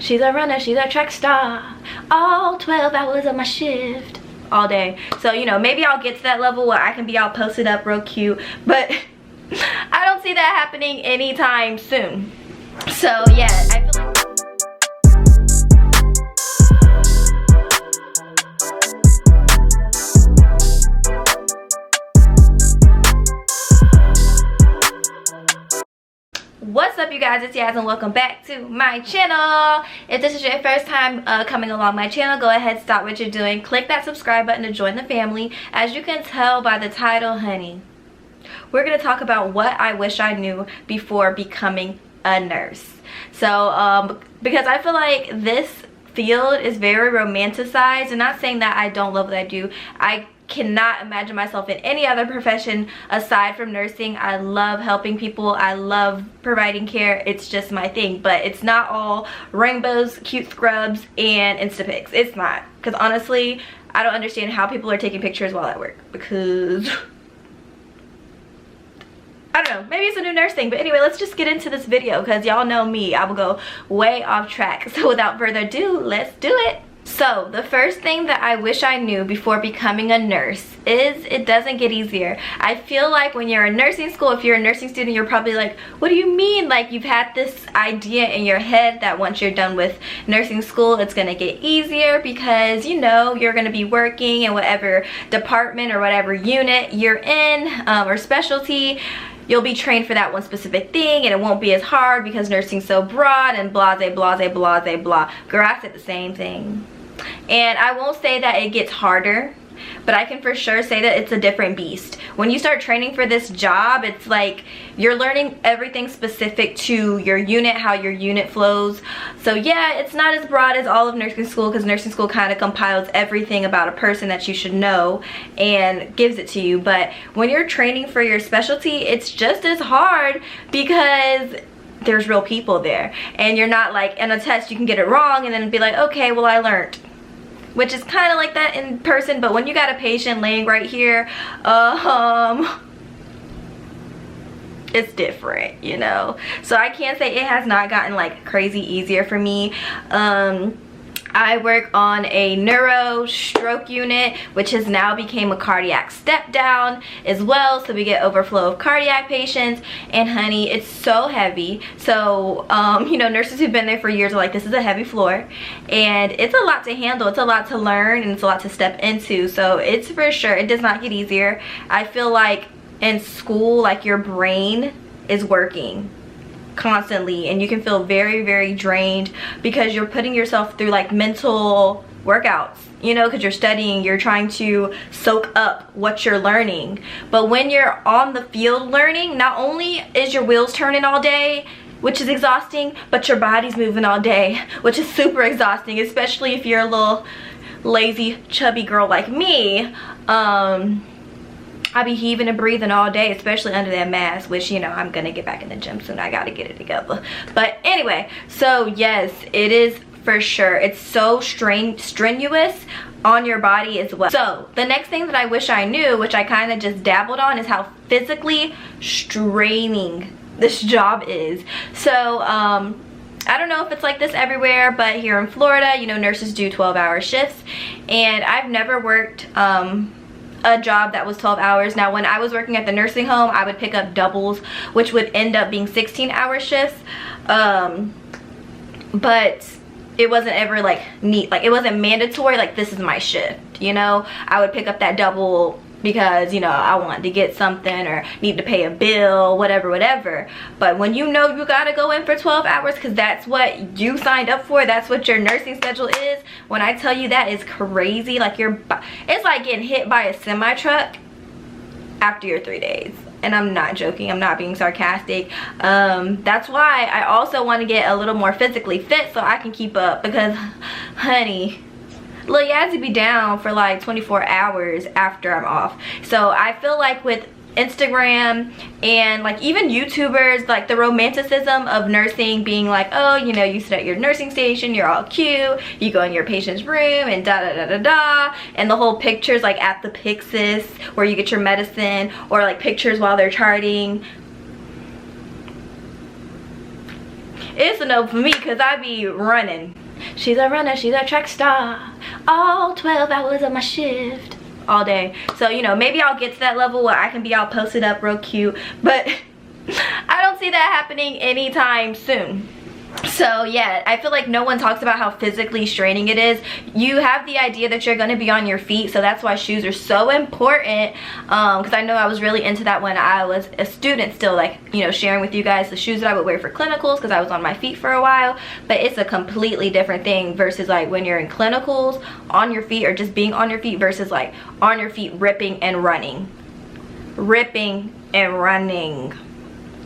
She's a runner, she's a track star. All 12 hours of my shift. All day. So, you know, maybe I'll get to that level where I can be all posted up real cute. But I don't see that happening anytime soon. So, yeah, I feel like... What's up, you guys? It's Yaz and welcome back to my channel. If this is your first time coming along my channel, go ahead, stop what you're doing, click that subscribe button to join the family. As you can tell by the title, honey, we're going to talk about what I wish I knew before becoming a nurse. So because I feel like this field is very romanticized, and not saying that I don't love what I do. I cannot imagine myself in any other profession aside from nursing. I love helping people. I love providing care. It's just my thing. But it's not all rainbows, cute scrubs, and Instapics. It's not. Because honestly, I don't understand how people are taking pictures while at work. Because I don't know, maybe it's a new nurse thing. But anyway, let's just get into this video because y'all know me. I will go way off track. So without further ado, let's do it. So the first thing that I wish I knew before becoming a nurse is it doesn't get easier. I feel like when you're in nursing school, if you're a nursing student, you're probably like, what do you mean? Like, you've had this idea in your head that once you're done with nursing school, it's gonna get easier because, you know, you're gonna be working in whatever department or whatever unit you're in or specialty. You'll be trained for that one specific thing and it won't be as hard because nursing's so broad and blase, blase, blase, blah. Girl, I said the same thing. And I won't say that it gets harder, but I can for sure say that it's a different beast. When you start training for this job, it's like you're learning everything specific to your unit, how your unit flows. So yeah, it's not as broad as all of nursing school because nursing school kind of compiles everything about a person that you should know and gives it to you. But when you're training for your specialty, it's just as hard because there's real people there. And you're not like in a test, you can get it wrong and then be like, okay, well, I learned. Which is kind of like that in person, but when you got a patient laying right here, it's different, you know. So I can't say it has not gotten like crazy easier for me. I work on a neuro stroke unit, which has now became a cardiac step down as well. So we get overflow of cardiac patients, and honey, it's so heavy. So, you know, nurses who've been there for years are like, this is a heavy floor, and it's a lot to handle. It's a lot to learn, and it's a lot to step into. So it's for sure, it does not get easier. I feel like in school, like your brain is working constantly and you can feel very, very drained because you're putting yourself through like mental workouts, you know, because you're studying, you're trying to soak up what you're learning. But when you're on the field learning, not only is your wheels turning all day, which is exhausting, but your body's moving all day, which is super exhausting, especially if you're a little lazy chubby girl like me. I be heaving and breathing all day, especially under that mask, which, you know, I'm gonna get back in the gym soon. I gotta get it together. But anyway, so yes, it is for sure. It's so strenuous on your body as well. So the next thing that I wish I knew, which I kind of just dabbled on, is how physically straining this job is. So I don't know if it's like this everywhere, but here in Florida, you know, nurses do 12-hour shifts, and I've never worked a job that was 12 hours. Now, when I was working at the nursing home, I would pick up doubles, which would end up being 16-hour shifts. But it wasn't ever like neat, like it wasn't mandatory, like this is my shift, you know. I would pick up that double because, you know, I wanted to get something or need to pay a bill, whatever. But when you know you gotta go in for 12 hours because that's what you signed up for, that's what your nursing schedule is, when I tell you that is crazy, like it's like getting hit by a semi truck after your 3 days. And I'm not joking, I'm not being sarcastic. That's why I also want to get a little more physically fit so I can keep up, because honey, Lil Yazzie be down for like 24 hours after I'm off. So I feel like with Instagram and like even YouTubers, like the romanticism of nursing being like, oh, you know, you sit at your nursing station, you're all cute, you go in your patient's room and da da da da da, and the whole pictures like at the Pyxis where you get your medicine, or like pictures while they're charting. it's a no for me because I be running. She's a runner, she's a track star, all 12 hours of my shift, all day. So, you know, maybe I'll get to that level where I can be all posted up real cute, but I don't see that happening anytime soon. So yeah, I feel like no one talks about how physically straining it is. You have the idea that you're going to be on your feet, so that's why shoes are so important, because I know I was really into that when I was a student still, like, you know, sharing with you guys the shoes that I would wear for clinicals because I was on my feet for a while. But it's a completely different thing versus like when you're in clinicals on your feet, or just being on your feet, versus like on your feet ripping and running.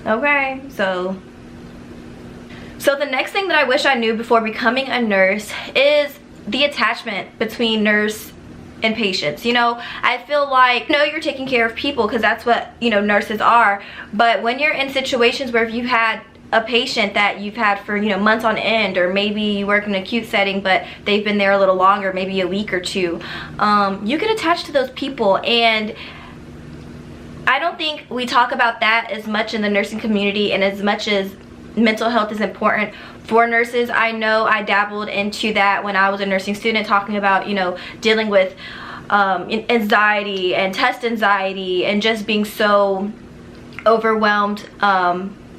Okay, so the next thing that I wish I knew before becoming a nurse is the attachment between nurse and patients. You know, I feel like, no, you're taking care of people because that's what, you know, nurses are. But when you're in situations where if you've had a patient that you've had for, you know, months on end, or maybe you work in an acute setting but they've been there a little longer, maybe a week or two, you get attached to those people. And I don't think we talk about that as much in the nursing community, and as much as mental health is important for nurses. I know I dabbled into that when I was a nursing student, talking about, you know, dealing with anxiety and test anxiety and just being so overwhelmed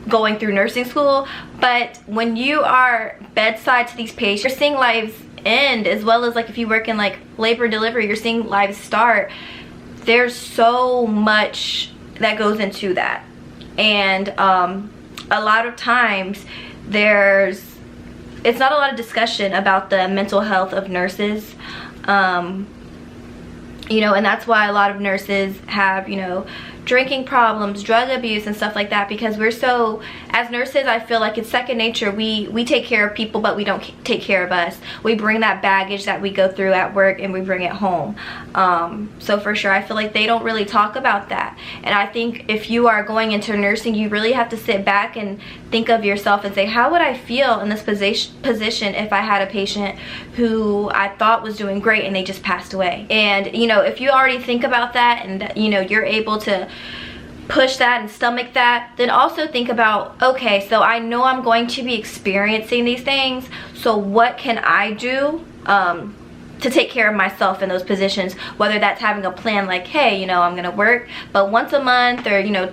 going through nursing school. But when you are bedside to these patients, you're seeing lives end, as well as like if you work in like labor and delivery, you're seeing lives start. There's so much that goes into that, and a lot of times it's not a lot of discussion about the mental health of nurses, you know, and that's why a lot of nurses have, you know, drinking problems, drug abuse and stuff like that, because we're so, as nurses, I feel like it's second nature. We take care of people, but we don't take care of us. We bring that baggage that we go through at work and we bring it home. So for sure, I feel like they don't really talk about that. And I think if you are going into nursing, you really have to sit back and think of yourself and say, how would I feel in this position if I had a patient who I thought was doing great and they just passed away? And, you know, if you already think about that and, you know, you're able to push that and stomach that, then also think about, okay, so I know I'm going to be experiencing these things, so what can I do to take care of myself in those positions? Whether that's having a plan like, hey, you know, I'm gonna work, but once a month, or, you know,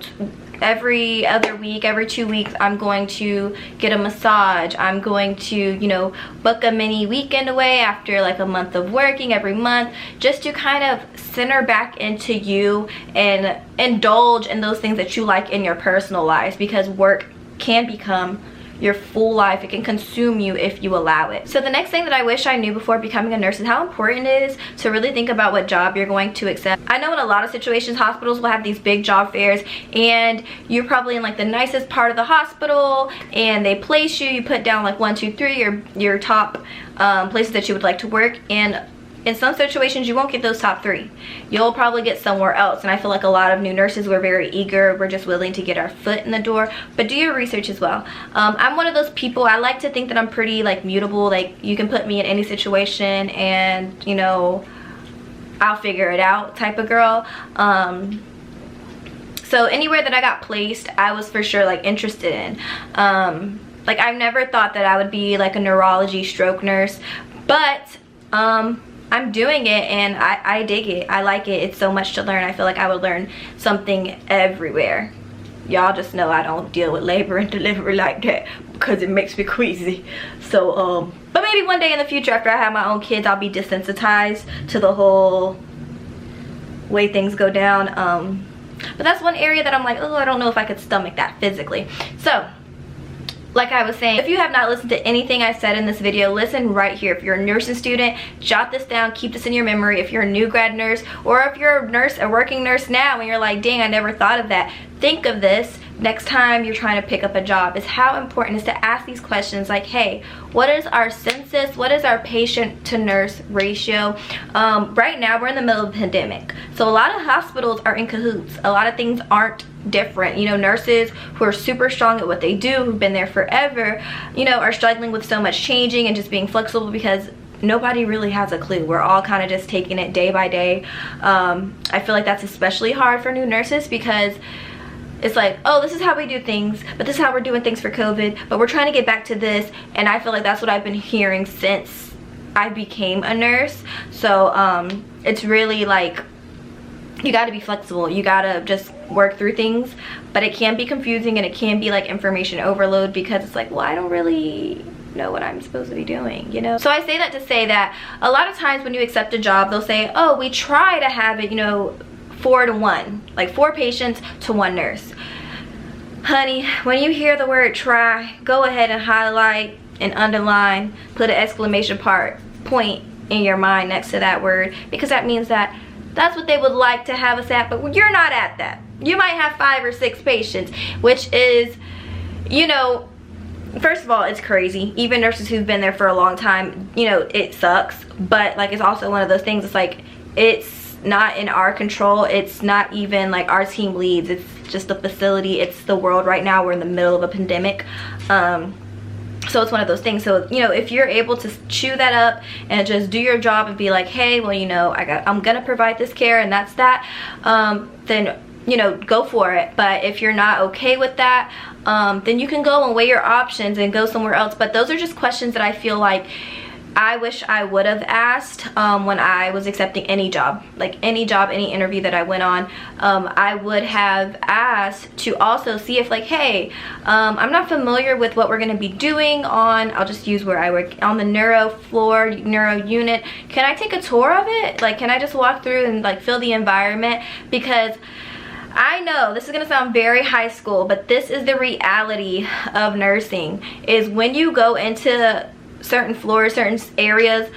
every other week, every 2 weeks, I'm going to get a massage. I'm going to, you know, book a mini weekend away after like a month of working every month, just to kind of center back into you and indulge in those things that you like in your personal lives, because work can become your full life. It can consume you if you allow it. So the next thing that I wish I knew before becoming a nurse is how important it is to really think about what job you're going to accept. I know in a lot of situations, hospitals will have these big job fairs, and you're probably in like the nicest part of the hospital, and they place you put down like 1, 2, 3 your top places that you would like to work. And in some situations, you won't get those top 3. You'll probably get somewhere else. And I feel like a lot of new nurses, we're very eager. We're just willing to get our foot in the door. But do your research as well. I'm one of those people, I like to think that I'm pretty like mutable. Like, you can put me in any situation and, you know, I'll figure it out type of girl. So anywhere that I got placed, I was for sure like interested in. Like, I've never thought that I would be like a neurology stroke nurse, but I'm doing it and I dig it. I like it. It's so much to learn. I feel like I would learn something everywhere. Y'all just know I don't deal with labor and delivery like that because it makes me queasy. So but maybe one day in the future, after I have my own kids, I'll be desensitized to the whole way things go down. But that's one area that I'm like, oh, I don't know if I could stomach that physically. So like I was saying, if you have not listened to anything I said in this video, listen right here. If you're a nursing student, jot this down, keep this in your memory. If you're a new grad nurse, or if you're a nurse, a working nurse now, and you're like, dang, I never thought of that, think of this next time you're trying to pick up a job. Is how important it is to ask these questions like, hey, what is our census? What is our patient to nurse ratio? Right now we're in the middle of a pandemic, so a lot of hospitals are in cahoots. A lot of things aren't different. You know, nurses who are super strong at what they do, who've been there forever, you know, are struggling with so much changing and just being flexible because nobody really has a clue. We're all kind of just taking it day by day. I feel like that's especially hard for new nurses because it's like, oh, this is how we do things, but this is how we're doing things for COVID, but we're trying to get back to this. And I feel like that's what I've been hearing since I became a nurse. So it's really like, you got to be flexible, you got to just work through things, but it can be confusing and it can be like information overload, because it's like, well, I don't really know what I'm supposed to be doing, you know? So I say that to say that a lot of times when you accept a job, they'll say, oh, we try to have it, you know, 4 to 1, like 4 patients to 1 nurse. Honey, when you hear the word try, go ahead and highlight and underline, put an exclamation point in your mind next to that word, because that means that that's what they would like to have us at, but you're not at that. You might have 5 or 6 patients, which is, you know, first of all, it's crazy. Even nurses who've been there for a long time, you know, it sucks, but like, it's also one of those things, it's like, it's not in our control. It's not even like our team leads, it's just the facility, it's the world right now. We're in the middle of a pandemic. So it's one of those things. So, you know, if you're able to chew that up and just do your job and be like, hey, well, you know, I'm gonna provide this care and that's that, then, you know, go for it. But if you're not okay with that, then you can go and weigh your options and go somewhere else. But those are just questions that I feel like I wish I would have asked when I was accepting any job, like any job, any interview that I went on. I would have asked to also see if like, hey, I'm not familiar with what we're going to be doing on, I'll just use where I work, on the neuro floor, neuro unit. Can I take a tour of it? Like, can I just walk through and like feel the environment? Because I know this is gonna sound very high school, but this is the reality of nursing, is when you go into certain floors, certain areas,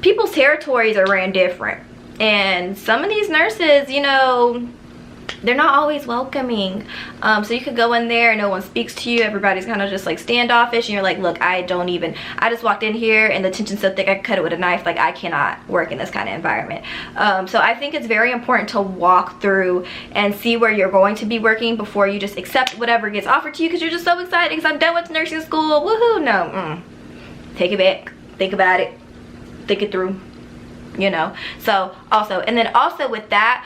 people's territories are ran different. And some of these nurses, you know, they're not always welcoming. So you could go in there and no one speaks to you. Everybody's kind of just like standoffish, and you're like, look, I just walked in here and the tension's so thick I could cut it with a knife. Like, I cannot work in this kind of environment. So I think it's very important to walk through and see where you're going to be working before you just accept whatever gets offered to you, because you're just so excited because I'm done with nursing school. Woohoo. No. Take it back, think about it, think it through, you know. So also, and then also with that,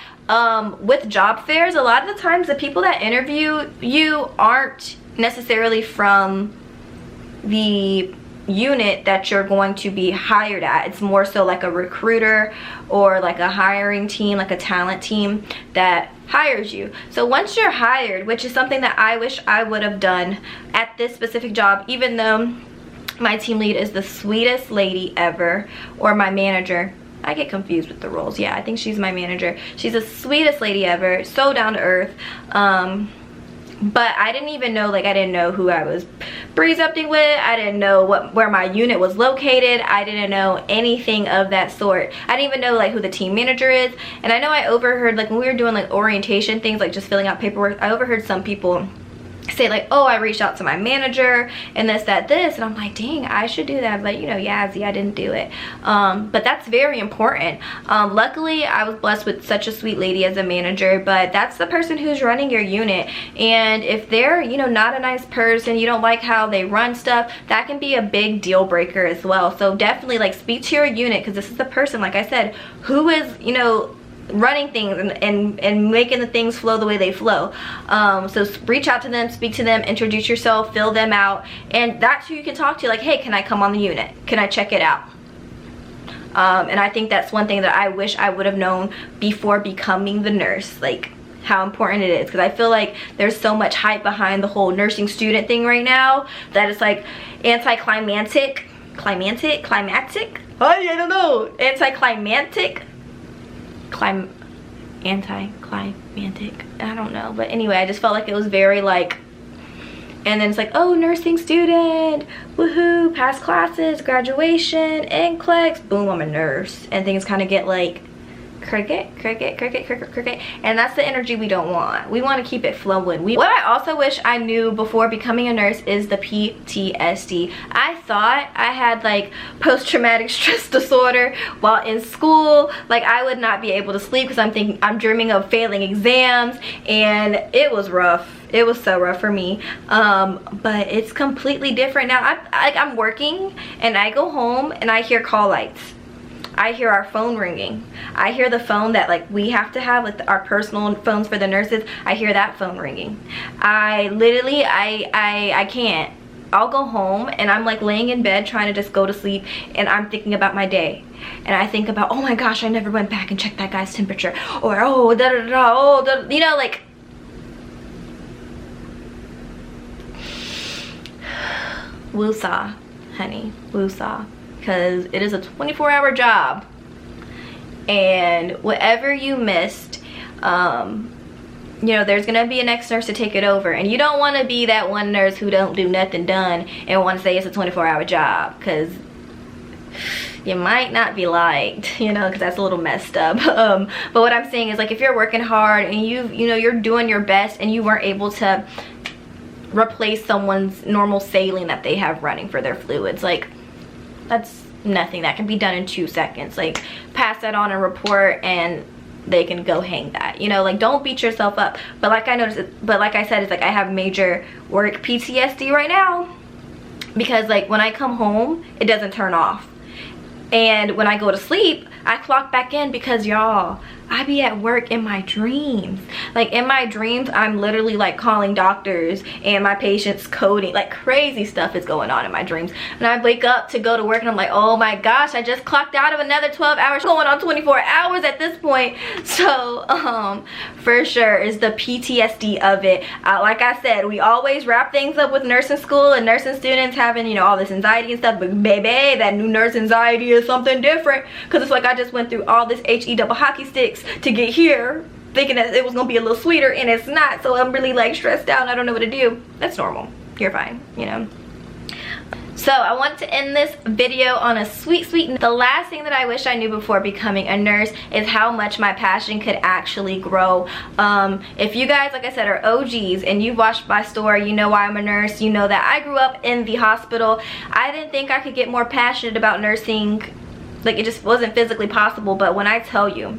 with job fairs, a lot of the times the people that interview you aren't necessarily from the unit that you're going to be hired at. It's more so like a recruiter or like a hiring team, like a talent team that hires you. So once you're hired, which is something that I wish I would have done at this specific job, even though my team lead is the sweetest lady ever, or my manager, I get confused with the roles. Yeah, I think she's my manager. She's the sweetest lady ever, so down to earth. But I didn't even know, like, I didn't know who I was precepting with. I didn't know where my unit was located. I didn't know anything of that sort. I didn't even know like who the team manager is. And I know I overheard, like when we were doing like orientation things, like just filling out paperwork, I overheard some people say like, oh, I reached out to my manager and this, that, this, and I'm like, dang, I should do that, but you know, Yazzie, I didn't do it. But that's very important. Luckily, I was blessed with such a sweet lady as a manager, but that's the person who's running your unit. And if they're, you know, not a nice person, you don't like how they run stuff, that can be a big deal breaker as well. So definitely like speak to your unit, because this is the person, like I said, who is, you know, running things and making the things flow the way they flow. So reach out to them, speak to them, introduce yourself, fill them out, and that's who you can talk to. Like, hey, can I come on the unit? Can I check it out? And I think that's one thing that I wish I would have known before becoming the nurse, like how important it is, because I feel like there's so much hype behind the whole nursing student thing right now that it's like anticlimactic. I don't know. Anticlimactic. Anticlimactic, I don't know, but anyway, I just felt like it was very like, and then it's like, oh, nursing student, woohoo, pass classes, graduation, NCLEX, boom, I'm a nurse, and things kind of get like cricket, and that's the energy we don't want. We want to keep it flowing. What I also wish I knew before becoming a nurse is the PTSD. I thought I had like post-traumatic stress disorder while in school. Like, I would not be able to sleep because I'm dreaming of failing exams, and it was rough. It was so rough for me. But it's completely different now. I'm working and I go home and I hear call lights. I hear our phone ringing. I hear the phone that like we have to have, like our personal phones for the nurses. I hear that phone ringing. I literally, I can't. I'll go home and I'm like laying in bed trying to just go to sleep, and I'm thinking about my day. And I think about, oh my gosh, I never went back and checked that guy's temperature. Or, oh, da da da, oh, da, you know, like. Woosah, honey, woosah. Because it is a 24-hour job. And whatever you missed, you know, there's gonna be a next nurse to take it over, and you don't want to be that one nurse who don't do nothing done and want to say it's a 24-hour job, because you might not be liked, you know, because that's a little messed up. But what I'm saying is, like, if you're working hard and you know you're doing your best and you weren't able to replace someone's normal saline that they have running for their fluids, like, that's nothing that can be done in 2 seconds. Like, pass that on a report and they can go hang that, you know. Like, don't beat yourself up. But like I said, it's like I have major work PTSD right now, because like when I come home it doesn't turn off, and when I go to sleep I clock back in, because y'all, I be at work in my dreams. Like, in my dreams I'm literally like calling doctors and my patients coding, like crazy stuff is going on in my dreams. And I wake up to go to work and I'm like, oh my gosh, I just clocked out of another 12 hours, going on 24 hours at this point. So for sure is the PTSD of it. Like I said, we always wrap things up with nursing school and nursing students having, you know, all this anxiety and stuff, but baby, that new nurse anxiety is something different, because it's like I just went through all this HE double hockey sticks to get here, thinking that it was gonna be a little sweeter, and it's not. So I'm really like stressed out and I don't know what to do. That's normal. You're fine, you know. So I want to end this video on a sweet note. The last thing that I wish I knew before becoming a nurse is how much my passion could actually grow. If you guys, like I said, are OGs and you've watched my story, you know why I'm a nurse, you know that I grew up in the hospital. I didn't think I could get more passionate about nursing. Like, it just wasn't physically possible. But when I tell you,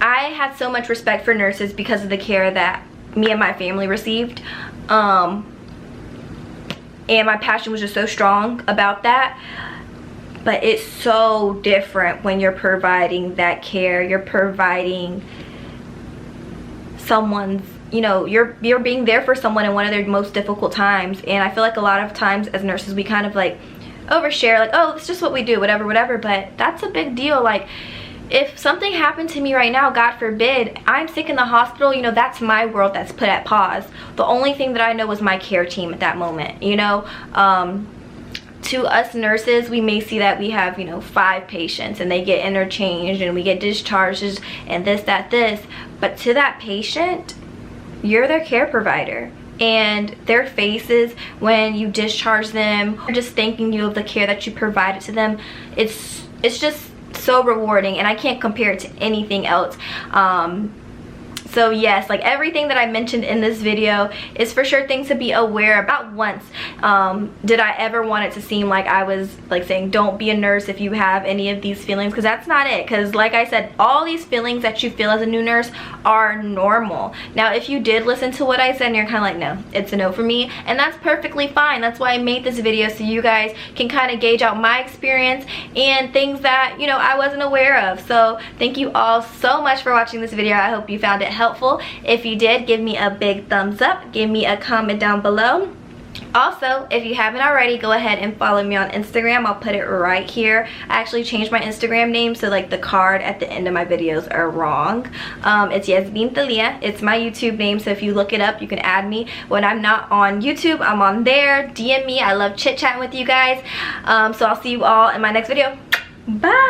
I had so much respect for nurses because of the care that me and my family received. And my passion was just so strong about that. But it's so different when you're providing that care. You're providing someone's, you know, you're being there for someone in one of their most difficult times. And I feel like a lot of times as nurses we kind of like overshare, like, oh, it's just what we do, whatever, but that's a big deal. Like, if something happened to me right now, God forbid, I'm sick in the hospital, you know, that's my world that's put at pause. The only thing that I know was my care team at that moment, you know. To us nurses, we may see that we have, you know, 5 patients and they get interchanged and we get discharges and this, but to that patient, you're their care provider. And their faces when you discharge them, or just thanking you of the care that you provided to them, it's just so rewarding, and I can't compare it to anything else. So yes, like everything that I mentioned in this video is for sure things to be aware about. Once did I ever want it to seem like I was like saying don't be a nurse if you have any of these feelings, because that's not it. Because like I said, all these feelings that you feel as a new nurse are normal. Now if you did listen to what I said and you're kind of like, no, it's a no for me, and that's perfectly fine. That's why I made this video, so you guys can kind of gauge out my experience and things that, you know, I wasn't aware of. So thank you all so much for watching this video. I hope you found it helpful. If you did, give me a big thumbs up, give me a comment down below. Also, if you haven't already, go ahead and follow me on Instagram. I'll put it right here. I actually changed my Instagram name, so like the card at the end of my videos are wrong. It's Yazminethalia. It's my YouTube name, so if you look it up, you can add me. When I'm not on YouTube, I'm on there. DM me. I love chit-chatting with you guys. So I'll see you all in my next video. Bye!